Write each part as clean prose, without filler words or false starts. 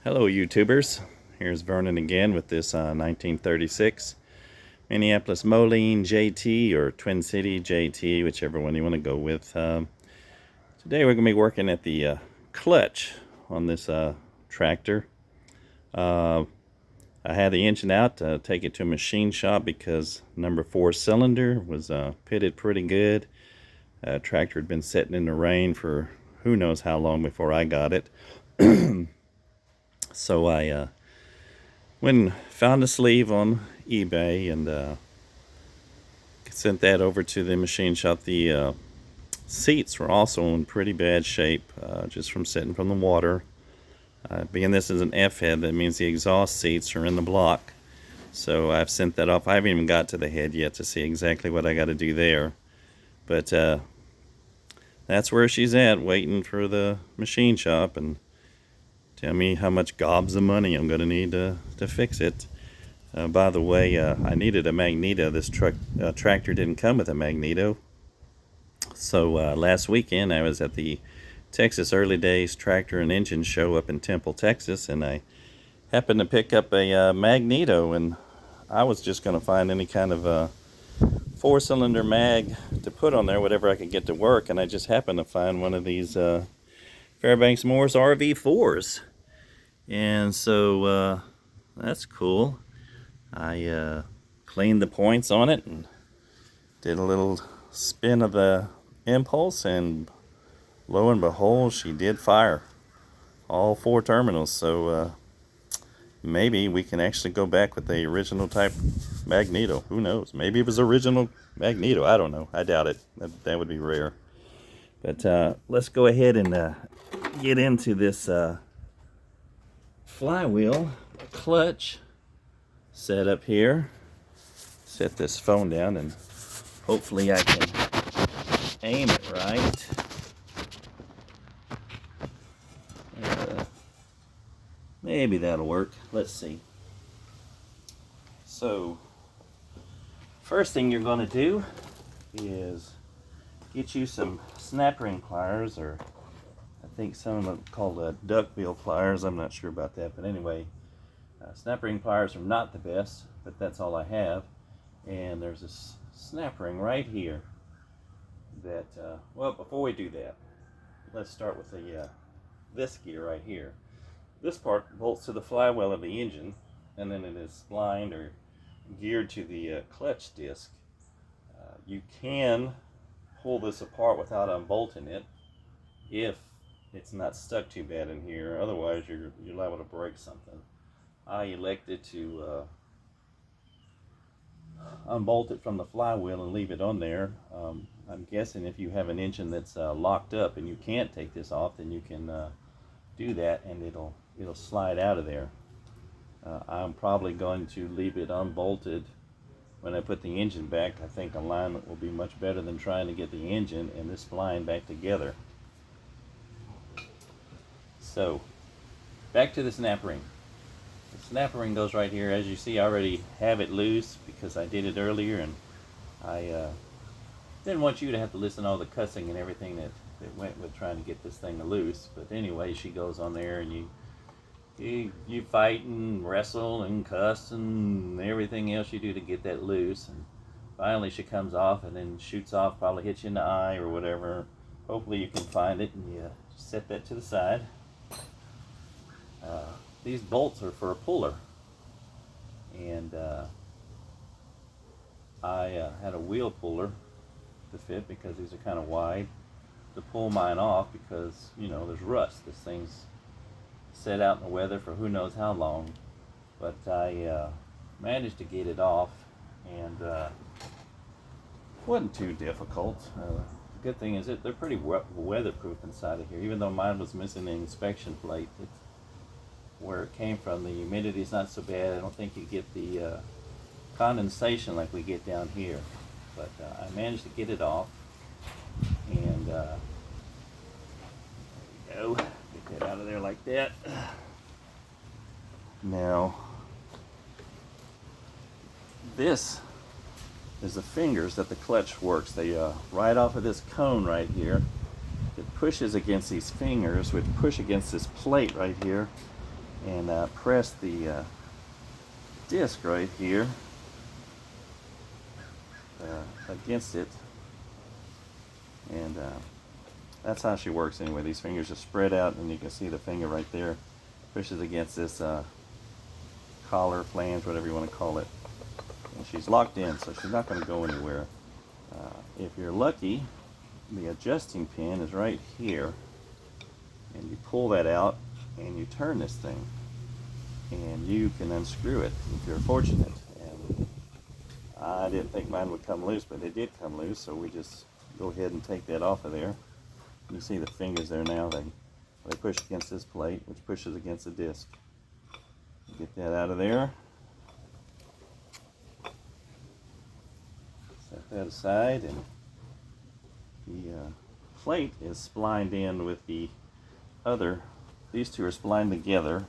Hello YouTubers, here's Vernon again with this 1936 Minneapolis Moline JT or Twin City JT, whichever one you want to go with. Today we're going to be working at the clutch on this tractor. I had the engine out to take it to a machine shop because number 4 cylinder was pitted pretty good. Tractor had been sitting in the rain for who knows how long before I got it. So I went and found a sleeve on eBay and sent that over to the machine shop. The seats were also in pretty bad shape, just from sitting from the water. Being this is an F-head, that means the exhaust seats are in the block. So I've sent that off. I haven't even got to the head yet to see exactly what I got to do there. But that's where she's at, waiting for the machine shop and tell me how much gobs of money I'm going to need to fix it. By the way, I needed a magneto. This tractor didn't come with a magneto. So last weekend I was at the Texas Early Days Tractor and Engine Show up in Temple, Texas, and I happened to pick up a magneto, and I was just going to find any kind of a 4-cylinder mag to put on there, whatever I could get to work, and I just happened to find one of these Fairbanks Morse RV4s. And so that's cool. I cleaned the points on it and did a little spin of the impulse, and lo and behold, she did fire all 4 terminals. So maybe we can actually go back with the original type magneto. Who knows? Maybe it was original magneto. I don't know. I doubt it. That would be rare. But let's go ahead and get into this flywheel clutch set up here. Set this phone down and hopefully I can aim it right. Maybe that'll work. Let's see. So first thing you're going to do is get you some snap ring pliers, or I think some of them called duckbill pliers. I'm not sure about that, but anyway, snap ring pliers are not the best, but that's all I have. And there's this snap ring right here that, well, before we do that, let's start with the this gear right here. This part bolts to the flywheel of the engine, and then it is splined or geared to the clutch disc. You can pull this apart without unbolting it if it's not stuck too bad in here. Otherwise you're liable to break something. I elected to unbolt it from the flywheel and leave it on there. I'm guessing if you have an engine that's locked up and you can't take this off, then you can do that and it'll slide out of there. I'm probably going to leave it unbolted when I put the engine back. I think alignment will be much better than trying to get the engine and this spline back together. So back to the snap ring. The snap ring goes right here. As you see, I already have it loose because I did it earlier, and I didn't want you to have to listen to all the cussing and everything that went with trying to get this thing loose. But anyway, she goes on there and you fight and wrestle and cuss and everything else you do to get that loose, and finally she comes off and then shoots off, probably hits you in the eye or whatever. Hopefully you can find it, and you set that to the side. These bolts are for a puller, and I had a wheel puller to fit because these are kind of wide, to pull mine off because, you know, there's rust. This thing's set out in the weather for who knows how long, but I managed to get it off, and it wasn't too difficult. The good thing is that they're pretty weatherproof inside of here, even though mine was missing an inspection plate. It's where it came from. The humidity is not so bad. I don't think you get the condensation like we get down here, but I managed to get it off, and there we go. Get that out of there like that. Now this is the fingers that the clutch works. They right off of this cone right here. It pushes against these fingers, which push against this plate right here, and press the disc right here against it, and that's how she works anyway. These fingers are spread out, and you can see the finger right there pushes against this collar, flange, whatever you want to call it, and she's locked in, so she's not going to go anywhere. If you're lucky, the adjusting pin is right here, and you pull that out and you turn this thing, and you can unscrew it if you're fortunate. And I didn't think mine would come loose, but it did come loose, so we just go ahead and take that off of there. You see the fingers there now, they push against this plate, which pushes against the disc. Get that out of there. Set that aside, and the plate is splined in with the other. These two are splined together,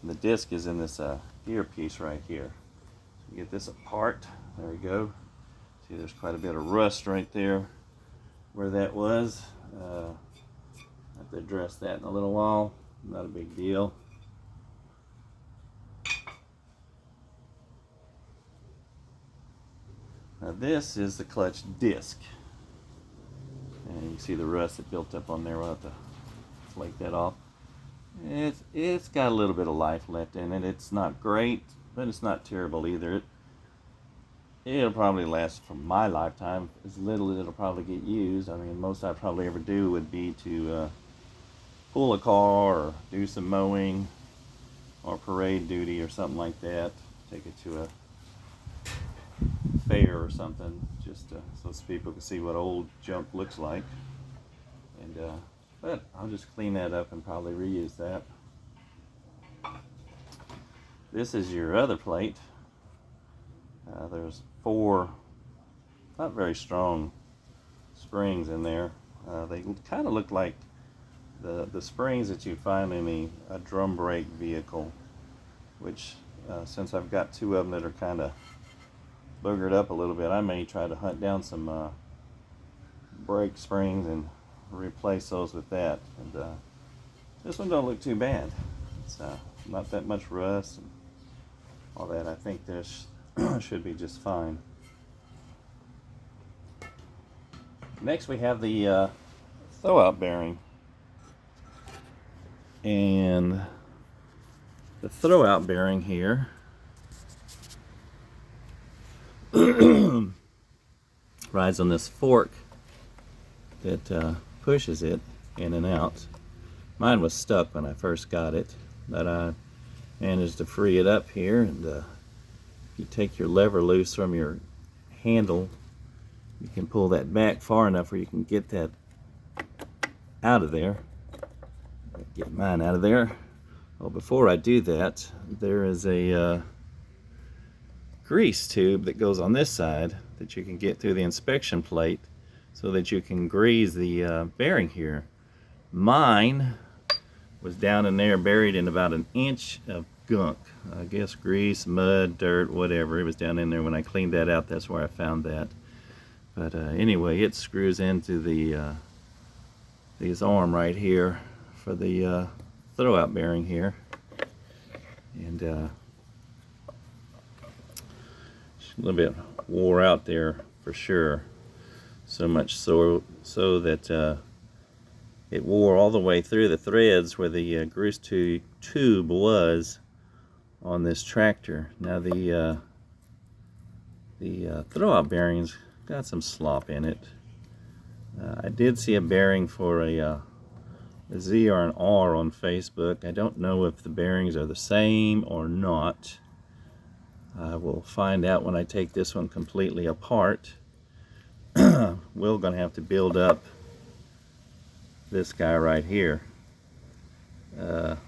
and the disc is in this gear piece right here. So you get this apart. There we go. See, there's quite a bit of rust right there where that was. I have to address that in a little while. Not a big deal. Now this is the clutch disc, and you can see the rust that built up on there. We'll have to flake that off. It's got a little bit of life left in it. It's not great, but it's not terrible either. It'll probably last for my lifetime. As little as it'll probably get used. I mean, most I'd probably ever do would be to pull a car or do some mowing or parade duty or something like that. Take it to a fair or something, just so people can see what old junk looks like. And but I'll just clean that up and probably reuse that. This is your other plate. There's 4 not very strong springs in there. They kind of look like the springs that you find in a drum brake vehicle, which since I've got 2 of them that are kind of boogered up a little bit, I may try to hunt down some brake springs and replace those with that. And this one don't look too bad. It's not that much rust and all that. I think this should be just fine. Next we have the throwout bearing, and the throwout bearing here rides on this fork that pushes it in and out. Mine was stuck when I first got it, but I managed to free it up here, and if you take your lever loose from your handle, you can pull that back far enough where you can get that out of there. Get mine out of there. Well, before I do that, there is a grease tube that goes on this side that you can get through the inspection plate so that you can grease the bearing here. Mine was down in there, buried in about an inch of gunk. I guess grease, mud, dirt, whatever. It was down in there. When I cleaned that out, that's where I found that. But anyway, it screws into the this arm right here for the throwout bearing here, and a little bit wore out there for sure. So much so that it wore all the way through the threads where the grease tube was on this tractor. Now the throwout bearings got some slop in it. I did see a bearing for a Z or an R on Facebook. I don't know if the bearings are the same or not. I will find out when I take this one completely apart. We're going to have to build up this guy right here, because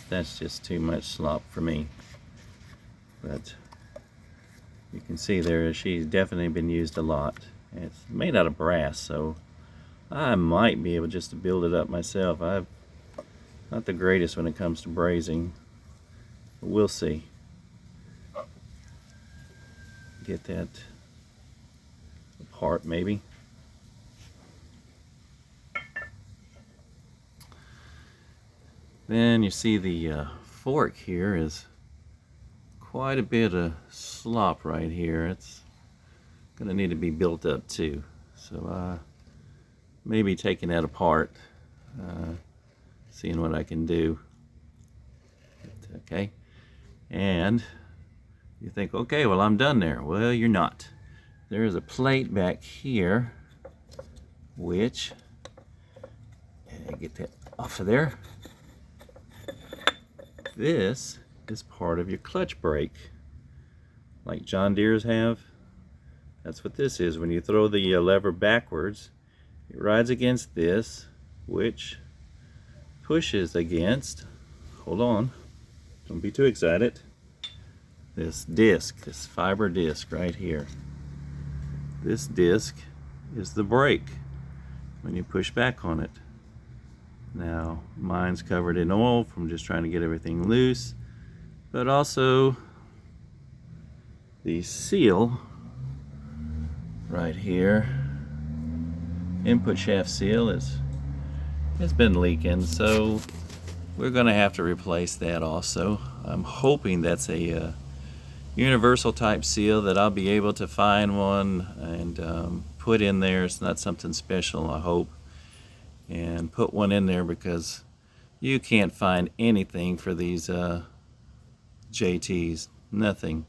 that's just too much slop for me. But you can see there, she's definitely been used a lot. It's made out of brass, so I might be able just to build it up myself. I'm not the greatest when it comes to brazing, but we'll see. Get that apart maybe. Then you see the fork here is quite a bit of slop right here. It's gonna need to be built up too. So maybe taking that apart, seeing what I can do. Okay, and you think, okay, well, I'm done there. Well, you're not. There's a plate back here, which, get that off of there. This is part of your clutch brake, like John Deere's have. That's what this is. When you throw the lever backwards, it rides against this, which pushes against, hold on, don't be too excited, this disc, this fiber disc right here. This disc is the brake when you push back on it. Now, mine's covered in oil from just trying to get everything loose, but also the seal right here, input shaft seal, it's been leaking, so we're gonna have to replace that also. I'm hoping that's a universal type seal, that I'll be able to find one and put in there. It's not something special, I hope, and put one in there, because you can't find anything for these JTs. Nothing.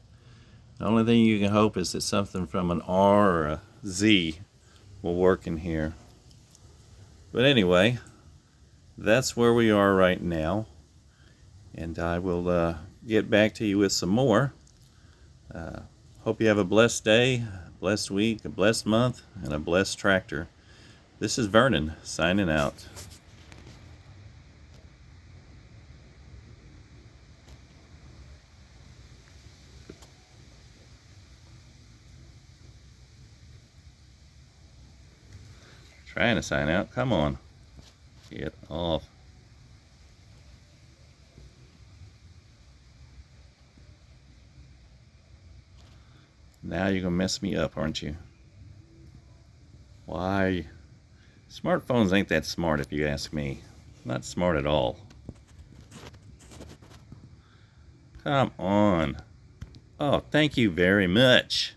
The only thing you can hope is that something from an R or a Z will work in here. But anyway, that's where we are right now, and I will get back to you with some more. Hope you have a blessed day, a blessed week, a blessed month, and a blessed tractor. This is Vernon signing out. Trying to sign out. Come on. Get off. Now you're going to mess me up, aren't you? Why? Smartphones ain't that smart, if you ask me. Not smart at all. Come on. Oh, thank you very much.